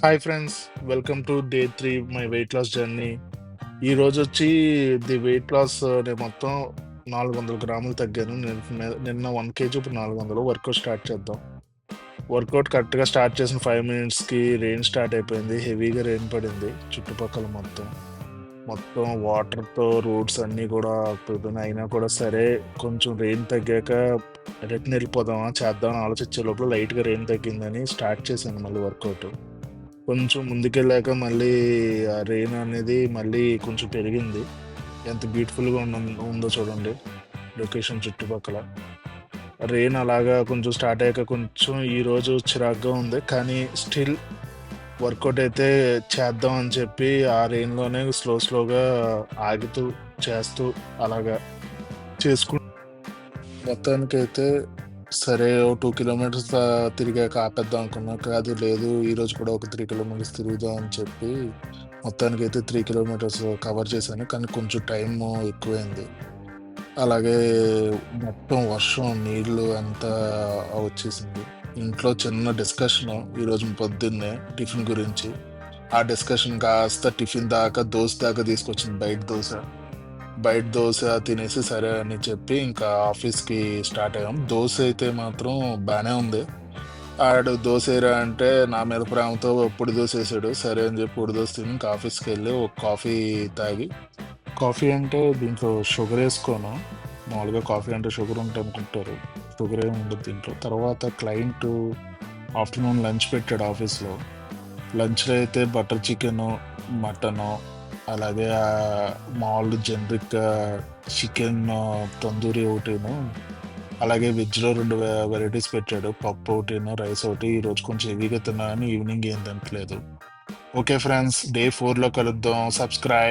Hi friends, welcome to day 3 my weight loss journey. ఈ రోజు వచ్చి ది వెయిట్ లాస్ నేను మొత్తం 400 గ్రాములు తగ్గాను. నిన్న 1 కేజీ, ఇప్పుడు 400. వర్కౌట్ స్టార్ట్ చేద్దాం. వర్కౌట్ కరెక్ట్గా స్టార్ట్ చేసిన 5 మినిట్స్కి రెయిన్ స్టార్ట్ అయిపోయింది. హెవీగా రెయిన్ పడింది చుట్టుపక్కల మొత్తం. మొత్తం వాటర్తో రోడ్స్ అన్నీ కూడా పోయినాయి. అయినా కూడా సరే కొంచెం రెయిన్ తగ్గాక రిటర్న్ వెళ్ళిపోదామా చేద్దామని ఆలోచించే లోపల లైట్గా రెయిన్ తగ్గిందని స్టార్ట్ చేశాను మళ్ళీ వర్కౌట్. కొంచెం ముందుకెళ్ళాక మళ్ళీ ఆ రెయిన్ అనేది మళ్ళీ కొంచెం పెరిగింది. ఎంత బ్యూటిఫుల్‌గా ఉందో చూడండి లొకేషన్ చుట్టుపక్కల. రెయిన్ అలాగా కొంచెం స్టార్ట్ అయ్యాక కొంచెం ఈరోజు చిరాకుగా ఉంది. కానీ స్టిల్ వర్కౌట్ అయితే చేద్దాం అని చెప్పి ఆ రెయిన్‌లోనే స్లోగా ఆగుతూ, చేస్తూ అలాగా చేసుకు మొత్తానికైతే సరే ఓ 2 కిలోమీటర్స్ తిరిగాక ఆపేద్దాం అనుకున్నా. కాదు లేదు ఈరోజు కూడా ఒక 3 కిలోమీటర్స్ తిరుగుదాం అని చెప్పి మొత్తానికైతే 3 కిలోమీటర్స్ కవర్ చేశాను. కానీ కొంచెం టైము ఎక్కువైంది. అలాగే మొత్తం వర్షం, నీళ్ళు అంతా వచ్చేసింది. ఇంట్లో చిన్న డిస్కషను ఈరోజు పొద్దున్నే టిఫిన్ గురించి. ఆ డిస్కషన్ కాస్త టిఫిన్ దాకా, దోస దాకా తీసుకొచ్చింది బయట దోస తినేసి సరే అని చెప్పి ఇంకా ఆఫీస్‌కి స్టార్ట్ అయ్యాం. దోస అయితే మాత్రం బానే ఉంది. ఆడు దోసేయరా అంటే నా మీద ప్రేమతో పొడి దోసేసాడు. సరే అని చెప్పి పొడి దోస తిని ఇంకా ఆఫీస్‌కెళ్ళి ఒక కాఫీ తాగి, కాఫీ అంటే దీంట్లో షుగర్ ఏసుకోను. మామూలుగా కాఫీ అంటే షుగర్ ఉంటదనుకుంటారు. షుగర్ ఏమి ఉండదు దీంట్లో. తర్వాత క్లయింటు ఆఫ్టర్‌నూన్ లంచ్ పెట్టాడు ఆఫీస్‌లో. లంచ్‌లో అయితే బటర్ చికెను, మటను, అలాగే మామూలు జనరిక్‌గా చికెన్ తందూరి ఒకటిను, అలాగే వెజ్‌లో 2 వెరైటీస్ పెట్టాడు. పప్పు ఒకటిను, రైస్ ఒకటి. ఈరోజు కొంచెం హెవీగా తిన్నా కానీ ఈవినింగ్ ఏం తినట్లేదు. ఓకే ఫ్రెండ్స్, డే 4లో కలుద్దాం. సబ్స్క్రైబ్.